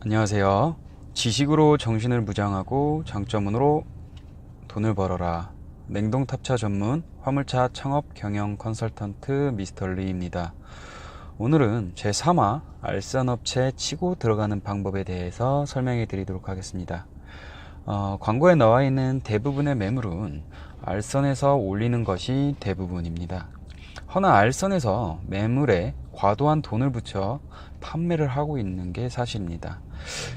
안녕하세요. 지식으로 정신을 무장하고 장점으로 돈을 벌어라. 냉동탑차 전문 화물차 창업 경영 컨설턴트 미스터 리입니다. 오늘은 제3화 알선업체 치고 들어가는 방법에 대해서 설명해 드리도록 하겠습니다. 광고에 나와 있는 대부분의 매물은 알선에서 올리는 것이 대부분입니다. 허나 알선에서 매물에 과도한 돈을 붙여 판매를 하고 있는 게 사실입니다.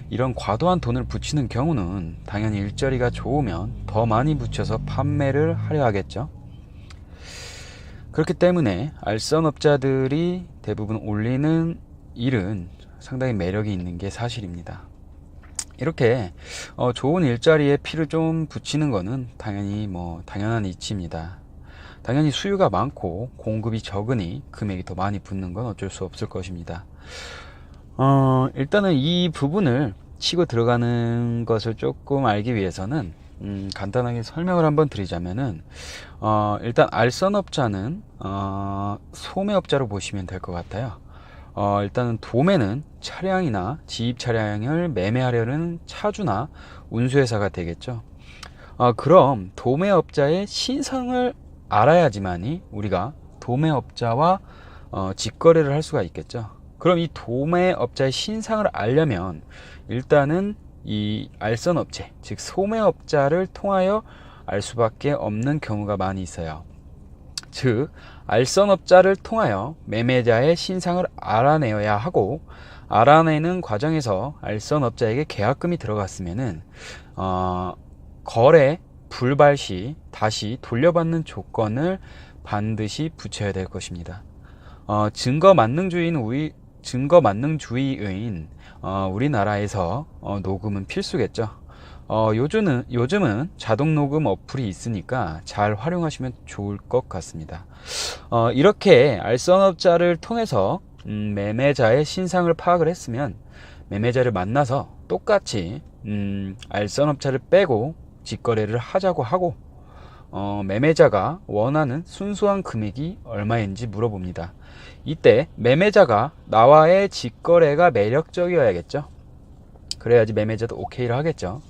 이런 과도한 돈을 붙이는 경우는 당연히 일자리가 좋으면 더 많이 붙여서 판매를 하려 하겠죠. 그렇기 때문에 알선업자들이 대부분 올리는 일은 상당히 매력이 있는 게 사실입니다. 이렇게 좋은 일자리에 피를 좀 붙이는 거는 당연히 당연한 이치입니다. 당연히 수요가 많고 공급이 적으니 금액이 더 많이 붙는 건 어쩔 수 없을 것입니다. 일단은 이 부분을 치고 들어가는 것을 조금 알기 위해서는 간단하게 설명을 한번 드리자면은 일단 알선업자는 소매업자로 보시면 될 것 같아요. 일단은 도매는 차량이나 지입 차량을 매매하려는 차주나 운수회사가 되겠죠. 그럼 도매업자의 신상을 알아야지만이 우리가 도매업자와 직거래를 할 수가 있겠죠. 그럼 이 도매업자의 신상을 알려면 일단은 이 알선업체, 즉 소매업자를 통하여 알 수밖에 없는 경우가 많이 있어요. 즉 알선업자를 통하여 매매자의 신상을 알아내야 하고, 알아내는 과정에서 알선업자에게 계약금이 들어갔으면은 거래 불발 시 다시 돌려받는 조건을 반드시 붙여야 될 것입니다. 증거 만능주의인 우리나라에서 녹음은 필수겠죠. 요즘은 자동 녹음 어플이 있으니까 잘 활용하시면 좋을 것 같습니다. 이렇게 알선업자를 통해서 매매자의 신상을 파악을 했으면 매매자를 만나서 똑같이 알선업자를 빼고 직거래를 하자고 하고, 매매자가 원하는 순수한 금액이 얼마인지 물어봅니다. 이때 매매자가 나와의 직거래가 매력적이어야겠죠. 그래야지 매매자도 오케이를 하겠죠.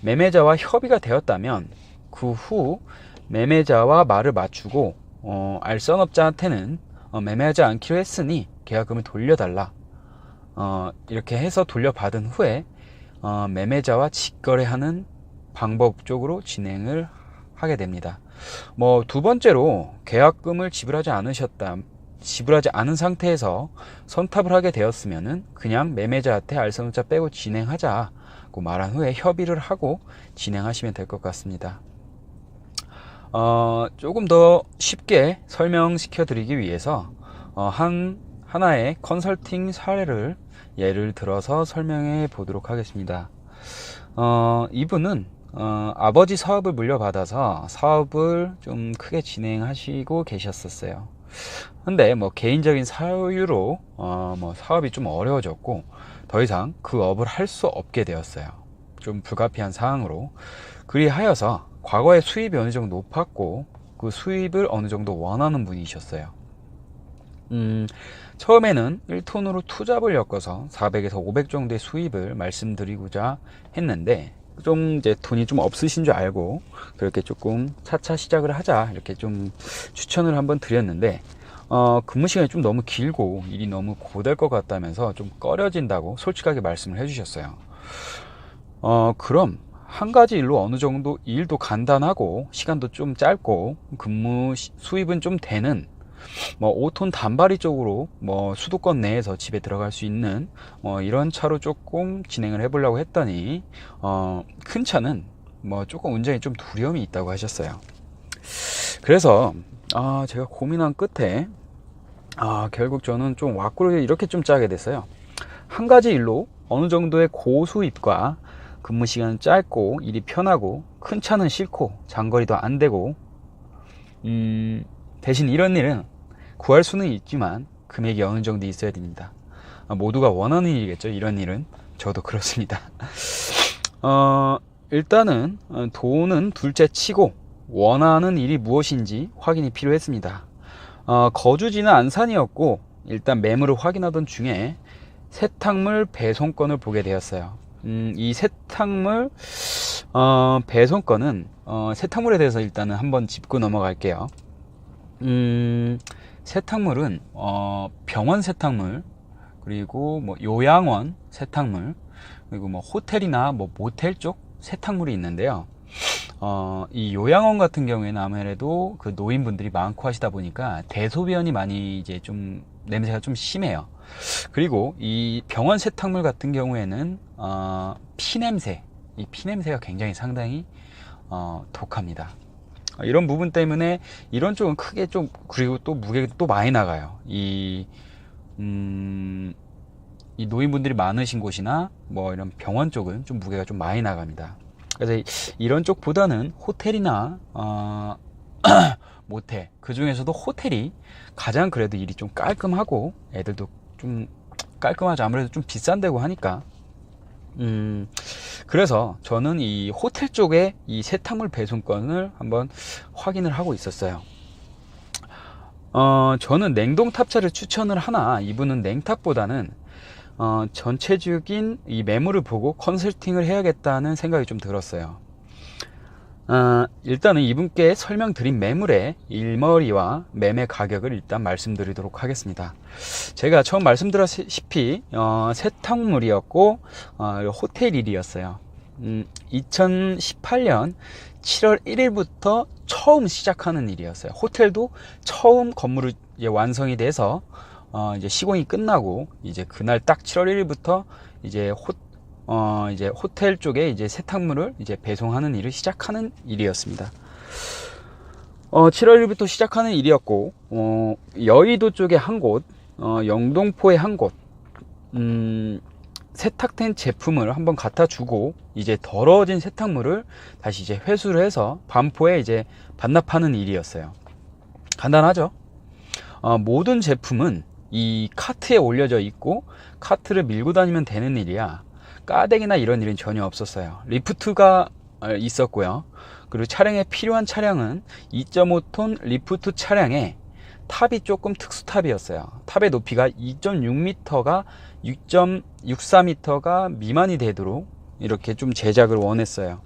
매매자와 협의가 되었다면 그 후 매매자와 말을 맞추고 알선업자한테는 매매하지 않기로 했으니 계약금을 돌려달라, 이렇게 해서 돌려받은 후에 매매자와 직거래하는 방법 쪽으로 진행을 하게 됩니다. 두 번째로 계약금을 지불하지 않은 상태에서 선탑을 하게 되었으면은 그냥 매매자한테 알선업자 빼고 진행하자고 말한 후에 협의를 하고 진행하시면 될 것 같습니다. 조금 더 쉽게 설명시켜 드리기 위해서 하나의 컨설팅 사례를 예를 들어서 설명해 보도록 하겠습니다. 이분은 아버지 사업을 물려받아서 사업을 좀 크게 진행하시고 계셨었어요. 근데 개인적인 사유로 사업이 좀 어려워졌고 더 이상 그 업을 할 수 없게 되었어요. 좀 불가피한 상황으로. 그리하여서 과거에 수입이 어느 정도 높았고 그 수입을 어느 정도 원하는 분이셨어요. 처음에는 1톤으로 투잡을 엮어서 400에서 500 정도의 수입을 말씀드리고자 했는데, 좀 이제 돈이 좀 없으신 줄 알고 그렇게 조금 차차 시작을 하자 이렇게 좀 추천을 한번 드렸는데, 근무 시간이 좀 너무 길고 일이 너무 고될 것 같다면서 좀 꺼려진다고 솔직하게 말씀을 해주셨어요. 그럼 한 가지 일로 어느 정도 일도 간단하고 시간도 좀 짧고 근무 수입은 좀 되는 5톤 단발이 쪽으로 수도권 내에서 집에 들어갈 수 있는 이런 차로 조금 진행을 해보려고 했더니, 큰 차는 조금 운전이 좀 두려움이 있다고 하셨어요. 그래서 제가 고민한 끝에 결국 저는 좀 왁구를 이렇게 좀 짜게 됐어요. 한 가지 일로 어느 정도의 고수입과 근무 시간은 짧고 일이 편하고 큰 차는 싫고 장거리도 안 되고, 대신 이런 일은 구할 수는 있지만 금액이 어느 정도 있어야 됩니다. 모두가 원하는 일이겠죠. 이런 일은 저도 그렇습니다. 일단은 돈은 둘째 치고 원하는 일이 무엇인지 확인이 필요했습니다. 거주지는 안산이었고 일단 매물을 확인하던 중에 세탁물 배송건을 보게 되었어요. 이 세탁물 배송건은 세탁물에 대해서 일단은 한번 짚고 넘어갈게요. 세탁물은 병원 세탁물, 그리고 뭐 요양원 세탁물, 그리고 뭐 호텔이나 뭐 모텔 쪽 세탁물이 있는데요. 이 요양원 같은 경우에는 아무래도 그 노인분들이 많고 하시다 보니까 대소변이 많이 이제 좀 냄새가 좀 심해요. 그리고 이 병원 세탁물 같은 경우에는 피냄새, 이 피냄새가 굉장히 상당히 독합니다. 이런 부분 때문에 이런 쪽은 크게 좀, 그리고 또 무게가 또 많이 나가요. 이 노인분들이 많으신 곳이나 뭐 이런 병원 쪽은 좀 무게가 좀 많이 나갑니다. 그래서 이런 쪽보다는 호텔이나 모텔, 그 중에서도 호텔이 가장 그래도 일이 좀 깔끔하고 애들도 좀 깔끔하죠. 아무래도 좀 비싼 데고 하니까. 그래서 저는 이 호텔 쪽에 이 세탁물 배송건을 한번 확인을 하고 있었어요. 저는 냉동 탑차를 추천을 하나, 이분은 냉탑보다는 전체적인 이 매물을 보고 컨설팅을 해야겠다는 생각이 좀 들었어요. 일단은 이분께 설명드린 매물의 일머리와 매매 가격을 일단 말씀드리도록 하겠습니다. 제가 처음 말씀드렸다시피 세탁물이었고 호텔 일이었어요. 2018년 7월 1일부터 처음 시작하는 일이었어요. 호텔도 처음 건물이 이제 완성이 돼서 이제 시공이 끝나고 이제 그날 딱 7월 1일부터 이제 이제 호텔 쪽에 이제 세탁물을 이제 배송하는 일을 시작하는 일이었습니다. 7월 1일부터 시작하는 일이었고, 여의도 쪽에 한 곳, 영등포에 한 곳, 세탁된 제품을 한번 갖다 주고, 이제 더러워진 세탁물을 다시 이제 회수를 해서 반포에 이제 반납하는 일이었어요. 간단하죠? 모든 제품은 이 카트에 올려져 있고, 카트를 밀고 다니면 되는 일이야. 까대기나 이런 일은 전혀 없었어요. 리프트가 있었고요. 그리고 차량에 필요한 차량은 2.5톤 리프트 차량에 탑이 조금 특수 탑이었어요. 탑의 높이가 2.6m가 6.64m가 미만이 되도록 이렇게 좀 제작을 원했어요.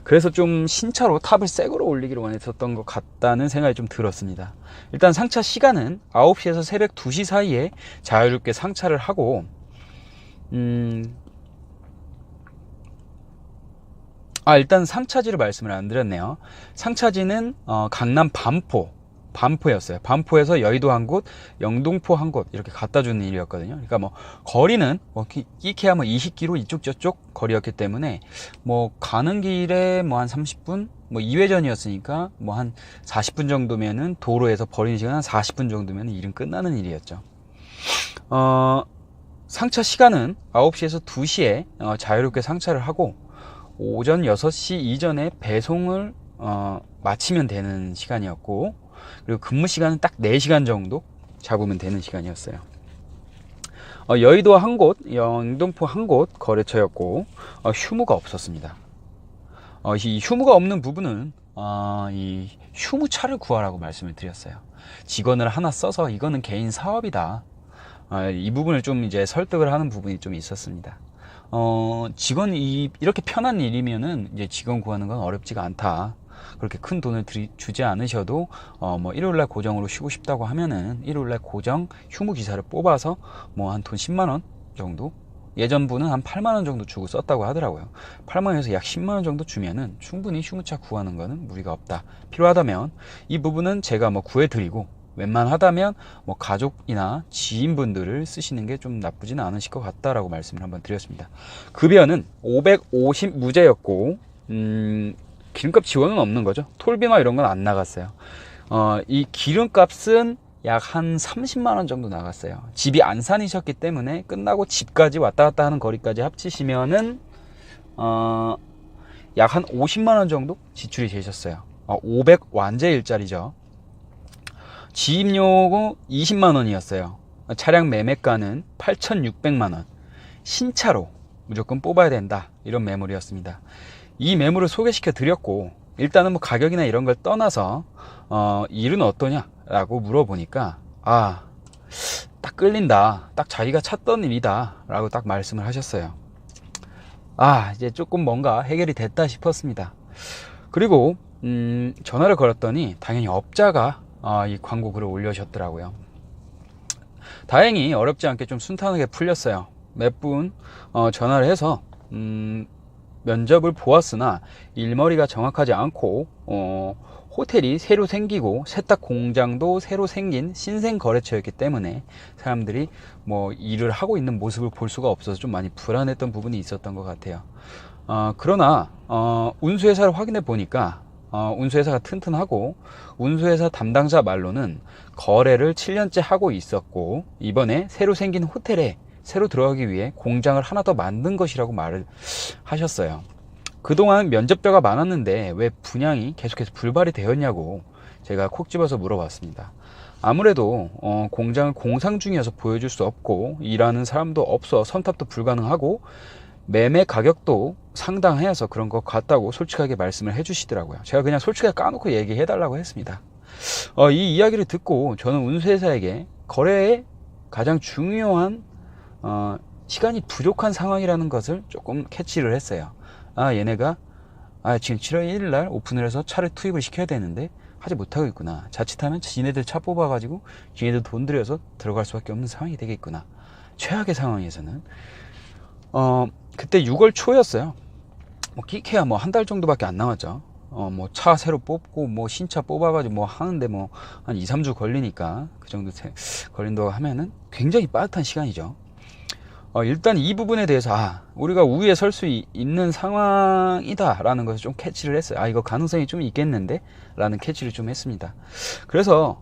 그래서 좀 신차로 탑을 새 거로 올리기를 원했었던 것 같다는 생각이 좀 들었습니다. 일단 상차 시간은 9시에서 새벽 2시 사이에 자유롭게 상차를 하고, 일단 상차지를 말씀을 안 드렸네요. 상차지는 강남 반포였어요. 반포에서 여의도 한 곳, 영등포 한 곳 이렇게 갖다 주는 일이었거든요. 그러니까 뭐 거리는 끼케야 뭐 20km 이쪽 저쪽 거리였기 때문에 뭐 가는 길에 뭐 한 30분, 뭐 2회전이었으니까 뭐 한 40분 정도면은, 도로에서 버리는 시간 한 40분 정도면 일은 끝나는 일이었죠. 상차 시간은 9시에서 2시에 자유롭게 상차를 하고, 오전 6시 이전에 배송을 마치면 되는 시간이었고, 그리고 근무 시간은 딱 4시간 정도 잡으면 되는 시간이었어요. 여의도 한 곳, 영등포 한 곳 거래처였고, 휴무가 없었습니다. 이 휴무가 없는 부분은 이 휴무차를 구하라고 말씀을 드렸어요. 직원을 하나 써서 이거는 개인 사업이다. 이 부분을 좀 이제 설득을 하는 부분이 좀 있었습니다. 직원이 이렇게 편한 일이면은 이제 직원 구하는 건 어렵지가 않다. 그렇게 큰 돈을 주지 않으셔도 뭐 일요일날 고정으로 쉬고 싶다고 하면은 일요일날 고정 휴무 기사를 뽑아서 뭐 한 돈 10만 원 정도, 예전 분은 한 8만 원 정도 주고 썼다고 하더라고요. 8만 원에서 약 10만 원 정도 주면은 충분히 휴무차 구하는 거는 무리가 없다. 필요하다면 이 부분은 제가 뭐 구해드리고, 웬만하다면 뭐 가족이나 지인분들을 쓰시는 게 좀 나쁘진 않으실 것 같다라고 말씀을 한번 드렸습니다. 급여는 550 무제였고, 기름값 지원은 없는 거죠. 톨비나 이런 건 안 나갔어요. 이 기름값은 약 한 30만 원 정도 나갔어요. 집이 안산이셨기 때문에 끝나고 집까지 왔다 갔다 하는 거리까지 합치시면은 약 한 50만 원 정도 지출이 되셨어요. 500 완제일짜리죠. 지입료고 20만 원이었어요. 차량 매매가는 8,600만 원. 신차로 무조건 뽑아야 된다. 이런 매물이었습니다. 이 매물을 소개시켜 드렸고, 일단은 뭐 가격이나 이런 걸 떠나서 일은 어떠냐 라고 물어보니까 딱 끌린다. 딱 자기가 찾던 일이다 라고 딱 말씀을 하셨어요. 이제 조금 뭔가 해결이 됐다 싶었습니다. 그리고 전화를 걸었더니 당연히 업자가 이 광고 글을 올려주셨더라고요. 다행히 어렵지 않게 좀 순탄하게 풀렸어요. 몇 분 전화를 해서 면접을 보았으나 일머리가 정확하지 않고 호텔이 새로 생기고 세탁 공장도 새로 생긴 신생 거래처였기 때문에 사람들이 뭐 일을 하고 있는 모습을 볼 수가 없어서 좀 많이 불안했던 부분이 있었던 것 같아요. 그러나 운수회사를 확인해 보니까 운수회사가 튼튼하고 운수회사 담당자 말로는 거래를 7년째 하고 있었고 이번에 새로 생긴 호텔에 새로 들어가기 위해 공장을 하나 더 만든 것이라고 말을 하셨어요. 그동안 면접자가 많았는데 왜 분양이 계속해서 불발이 되었냐고 제가 콕 집어서 물어봤습니다. 아무래도 공장을 공상 중이어서 보여줄 수 없고 일하는 사람도 없어 선탑도 불가능하고 매매 가격도 상당해서 그런 것 같다고 솔직하게 말씀을 해주시더라고요. 제가 그냥 솔직하게 까놓고 얘기해 달라고 했습니다. 이 이야기를 듣고 저는 운수회사에게 거래에 가장 중요한 시간이 부족한 상황이라는 것을 조금 캐치를 했어요. 얘네가 지금 7월 1일 날 오픈을 해서 차를 투입을 시켜야 되는데 하지 못하고 있구나. 자칫하면 지네들 차 뽑아가지고 지네들 돈 들여서 들어갈 수밖에 없는 상황이 되겠구나. 최악의 상황에서는 그때 6월 초였어요. 뭐 끼케야 뭐 한 달 정도밖에 안 남았죠. 뭐 차 새로 뽑고 뭐 신차 뽑아가지고 뭐 하는데 뭐 한 2, 3주 걸리니까 그 정도 걸린다고 하면은 굉장히 빠듯한 시간이죠. 일단 이 부분에 대해서 우리가 우위에 설 수 있는 상황이다 라는 것을 좀 캐치를 했어요. 이거 가능성이 좀 있겠는데 라는 캐치를 좀 했습니다. 그래서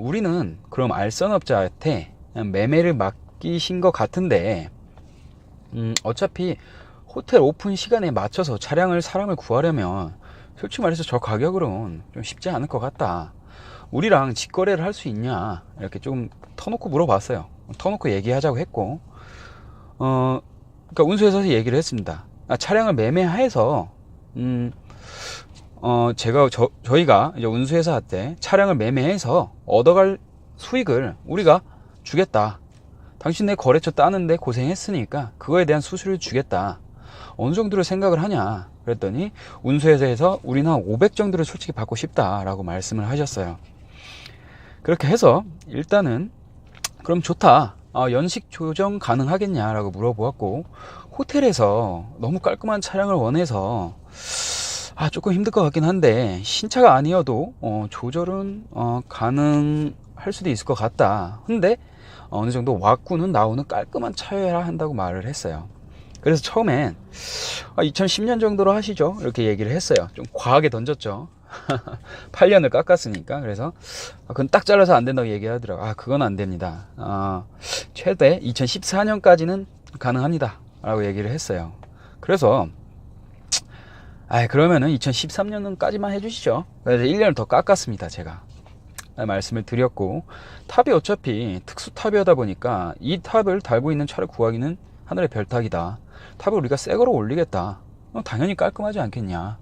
우리는 그럼 알선업자한테 매매를 맡기신 것 같은데 어차피 호텔 오픈 시간에 맞춰서 사람을 구하려면 솔직히 말해서 저 가격으로는 좀 쉽지 않을 것 같다. 우리랑 직거래를 할 수 있냐 이렇게 좀 터놓고 물어봤어요. 터놓고 얘기하자고 했고 그러니까 운수회사에서 얘기를 했습니다. 차량을 매매해서 저희가 이제 운수회사한테 차량을 매매해서 얻어갈 수익을 우리가 주겠다. 당신네 거래처 따는데 고생했으니까 그거에 대한 수수료를 주겠다. 어느 정도로 생각을 하냐 그랬더니 운수회사에서 우리는 한 500 정도를 솔직히 받고 싶다라고 말씀을 하셨어요. 그렇게 해서 일단은 그럼 좋다. 연식 조정 가능하겠냐라고 물어보았고 호텔에서 너무 깔끔한 차량을 원해서 조금 힘들 것 같긴 한데 신차가 아니어도 조절은 가능할 수도 있을 것 같다. 근데 어느 정도 와꾸는 나오는 깔끔한 차여야 한다고 말을 했어요. 그래서 처음엔 2010년 정도로 하시죠 이렇게 얘기를 했어요. 좀 과하게 던졌죠. 8년을 깎았으니까. 그래서 그건 딱 잘라서 안 된다고 얘기하더라고요. 그건 안 됩니다. 최대 2014년까지는 가능합니다 라고 얘기를 했어요. 그래서 그러면은 2013년까지만 해주시죠. 그래서 1년을 더 깎았습니다. 제가 말씀을 드렸고 탑이 어차피 특수 탑이다 보니까 이 탑을 달고 있는 차를 구하기는 하늘의 별따기다. 탑을 우리가 새 거로 올리겠다. 당연히 깔끔하지 않겠냐.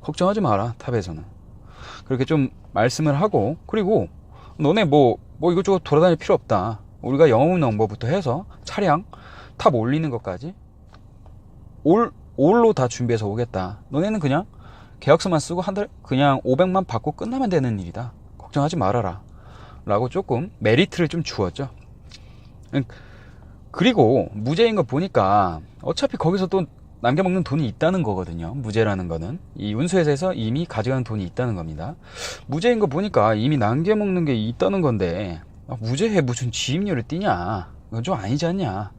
걱정하지 마라. 탑에서는 그렇게 좀 말씀을 하고 그리고 너네 뭐 이것저것 돌아다닐 필요 없다. 우리가 영업 넘버부터 해서 차량 탑 올리는 것까지 올로 다 준비해서 오겠다. 너네는 그냥 계약서만 쓰고 한 달 그냥 500만 받고 끝나면 되는 일이다. 걱정하지 말아라 라고 조금 메리트를 좀 주었죠. 그리고 무죄인 거 보니까 어차피 거기서 또 남겨먹는 돈이 있다는 거거든요. 무죄라는 거는 이 운수회사에서 이미 가져가는 돈이 있다는 겁니다. 무죄인 거 보니까 이미 남겨먹는 게 있다는 건데 무죄에 무슨 지입료를 띄냐. 이건 좀 아니지 않냐.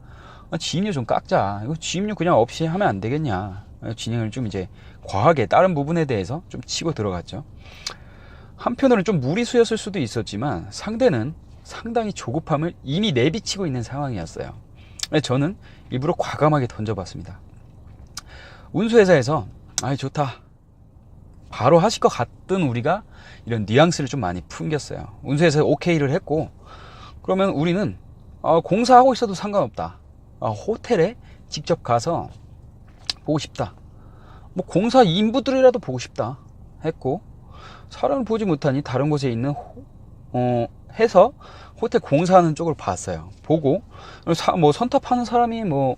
지입료 좀 깎자. 이거 지입료 그냥 없이 하면 안 되겠냐. 진행을 좀 이제 과하게 다른 부분에 대해서 좀 치고 들어갔죠. 한편으로는 좀 무리수였을 수도 있었지만 상대는 상당히 조급함을 이미 내비치고 있는 상황이었어요. 저는 일부러 과감하게 던져봤습니다. 운수회사에서 좋다 바로 하실 것 같던 우리가 이런 뉘앙스를 좀 많이 풍겼어요. 운수회사에 오케이를 했고 그러면 우리는 공사하고 있어도 상관없다. 호텔에 직접 가서 보고 싶다. 뭐 공사 인부들이라도 보고 싶다 했고 사람을 보지 못하니 다른 곳에 있는 해서 호텔 공사하는 쪽을 봤어요. 보고 뭐 선탑하는 사람이 뭐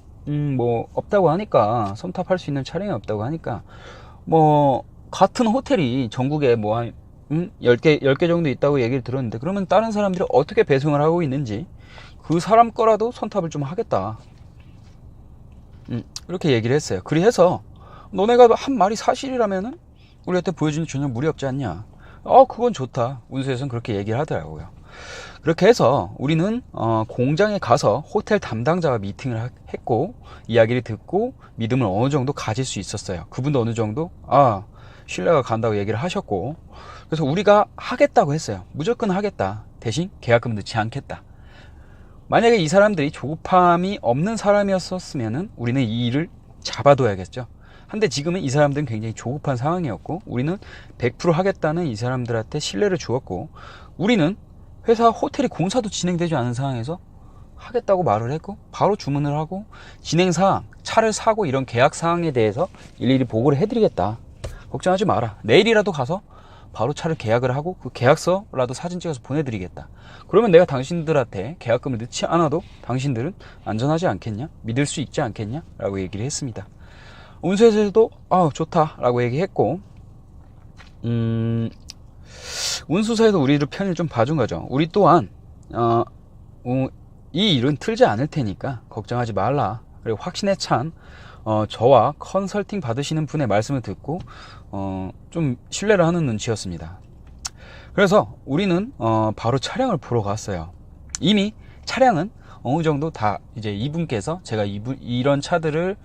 없다고 하니까, 선탑할 수 있는 차량이 없다고 하니까, 뭐 같은 호텔이 전국에 뭐 한 10개 정도 있다고 얘기를 들었는데, 그러면 다른 사람들이 어떻게 배송을 하고 있는지 그 사람 거라도 선탑을 좀 하겠다, 이렇게 얘기를 했어요. 그래서 너네가 한 말이 사실이라면은 우리한테 보여주는 전혀 무리 없지 않냐, 그건 좋다, 운수에서는 그렇게 얘기를 하더라고요. 그렇게 해서 우리는 공장에 가서 호텔 담당자와 미팅을 했고, 이야기를 듣고 믿음을 어느 정도 가질 수 있었어요. 그분도 어느 정도 신뢰가 간다고 얘기를 하셨고, 그래서 우리가 하겠다고 했어요. 무조건 하겠다, 대신 계약금 넣지 않겠다. 만약에 이 사람들이 조급함이 없는 사람이었으면 우리는 이 일을 잡아둬야겠죠. 근데 지금은 이 사람들은 굉장히 조급한 상황이었고, 우리는 100% 하겠다는 이 사람들한테 신뢰를 주었고, 우리는 회사 호텔이 공사도 진행되지 않은 상황에서 하겠다고 말을 했고, 바로 주문을 하고, 진행사항, 차를 사고 이런 계약사항에 대해서 일일이 보고를 해드리겠다, 걱정하지 마라, 내일이라도 가서 바로 차를 계약을 하고 그 계약서라도 사진 찍어서 보내드리겠다. 그러면 내가 당신들한테 계약금을 넣지 않아도 당신들은 안전하지 않겠냐, 믿을 수 있지 않겠냐 라고 얘기를 했습니다. 운수에서도 좋다 라고 얘기했고, 운수사에도 우리를 편을 좀 봐준 거죠. 우리 또한 이 일은 틀지 않을 테니까 걱정하지 말라, 그리고 확신에 찬 저와 컨설팅 받으시는 분의 말씀을 듣고 좀 신뢰를 하는 눈치였습니다. 그래서 우리는 바로 차량을 보러 갔어요. 이미 차량은 어느 정도 다 이제 이분께서, 제가 이런 차들을,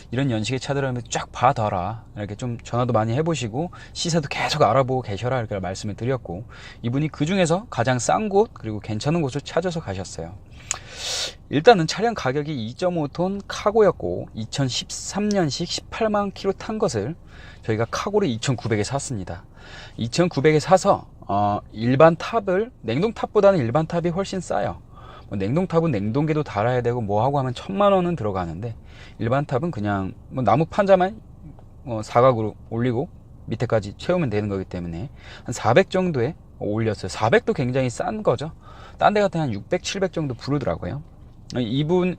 이런 연식의 차들을 쫙 봐둬라, 이렇게 좀 전화도 많이 해보시고 시세도 계속 알아보고 계셔라, 이렇게 말씀을 드렸고, 이분이 그 중에서 가장 싼 곳 그리고 괜찮은 곳을 찾아서 가셨어요. 일단은 차량 가격이 2.5톤 카고였고 2013년식 18만 킬로 탄 것을 저희가 카고를 2,900에 샀습니다. 2,900에 사서 일반 탑을, 냉동탑보다는 일반 탑이 훨씬 싸요. 냉동탑은 냉동기도 달아야 되고 뭐하고 하면 1,000만원은 들어가는데, 일반 탑은 그냥 나무 판자만 사각으로 올리고 밑에까지 채우면 되는 거기 때문에 한 400 정도에 올렸어요. 400도 굉장히 싼 거죠. 딴 데 같으면 한 600, 700 정도 부르더라고요. 이분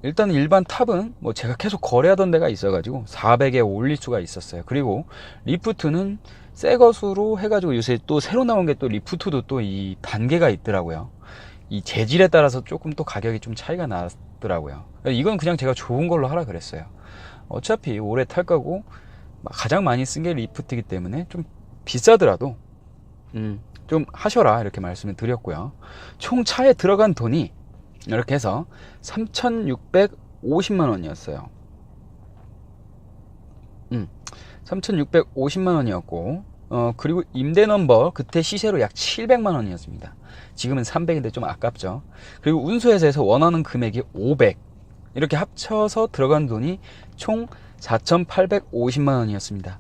일단 일반 탑은 제가 계속 거래하던 데가 있어가지고 400에 올릴 수가 있었어요. 그리고 리프트는 새 것으로 해가지고 요새 또 새로 나온 게, 또 리프트도 또 이 단계가 있더라고요. 이 재질에 따라서 조금 또 가격이 좀 차이가 나더라고요. 이건 그냥 제가 좋은 걸로 하라 그랬어요. 어차피 오래 탈 거고 가장 많이 쓴 게 리프트이기 때문에 좀 비싸더라도 좀 하셔라, 이렇게 말씀을 드렸고요. 총 차에 들어간 돈이 이렇게 해서 3,650만 원이었어요. 3,650만 원이었고, 그리고 임대 넘버 그때 시세로 약 700만 원이었습니다. 지금은 300인데 좀 아깝죠. 그리고 운수회사에서 원하는 금액이 500, 이렇게 합쳐서 들어간 돈이 총 4,850만 원이었습니다.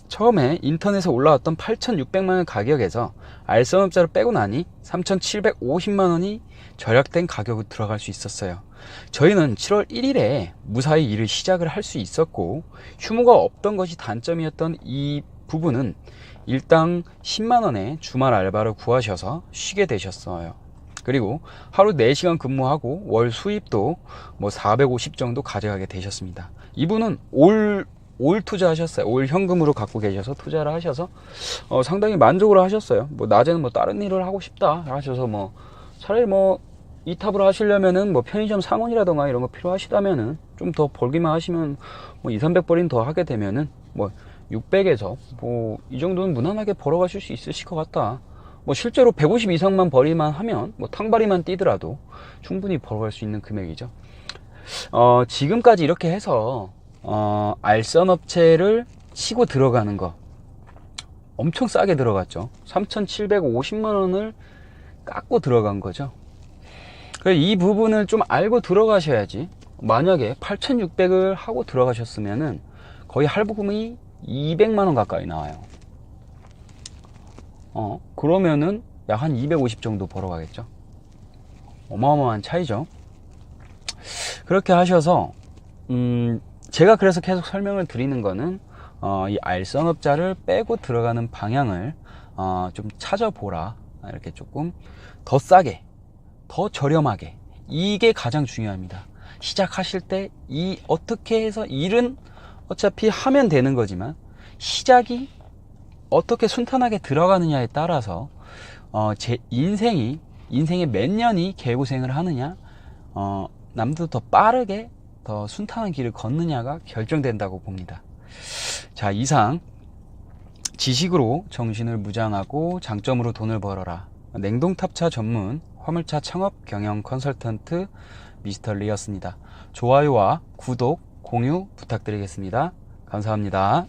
처음에 인터넷에 올라왔던 8,600만 원 가격에서 알선업자를 빼고 나니 3,750만 원이 절약된 가격으로 들어갈 수 있었어요. 저희는 7월 1일에 무사히 일을 시작을 할 수 있었고, 휴무가 없던 것이 단점이었던 이 부분은 일당 10만 원에 주말 알바를 구하셔서 쉬게 되셨어요. 그리고 하루 4시간 근무하고 월 수입도 450 정도 가져가게 되셨습니다. 이분은 올 투자하셨어요. 올 현금으로 갖고 계셔서 투자를 하셔서 상당히 만족을 하셨어요. 낮에는 다른 일을 하고 싶다 하셔서 차라리 이 탑을 하시려면은 편의점 상원이라던가 이런 거 필요하시다면은 좀 더 벌기만 하시면 200~300벌인 더 하게 되면은 600에서 이 정도는 무난하게 벌어가실 수 있으실 것 같다. 실제로 150 이상만 벌이만 하면 탕바리만 뛰더라도 충분히 벌어갈 수 있는 금액이죠. 지금까지 이렇게 해서 알선 업체를 치고 들어가는 거 엄청 싸게 들어갔죠. 3,750만 원을 깎고 들어간 거죠. 이 부분을 좀 알고 들어가셔야지. 만약에 8,600을 하고 들어가셨으면은 거의 할부금이 200만 원 가까이 나와요. 그러면은 약 한 250 정도 벌어가겠죠. 어마어마한 차이죠. 그렇게 하셔서 제가 그래서 계속 설명을 드리는 거는 이 알선업자를 빼고 들어가는 방향을 좀 찾아보라. 이렇게 조금 더 싸게, 더 저렴하게, 이게 가장 중요합니다. 시작하실 때 어떻게 해서 일은 어차피 하면 되는 거지만 시작이 어떻게 순탄하게 들어가느냐에 따라서 제 인생의 몇 년이 개고생을 하느냐, 남도 더 빠르게 더 순탄한 길을 걷느냐가 결정된다고 봅니다. 자, 이상 지식으로 정신을 무장하고 장점으로 돈을 벌어라, 냉동탑차 전문 화물차 창업 경영 컨설턴트 미스터 리였습니다. 좋아요와 구독, 공유 부탁드리겠습니다. 감사합니다.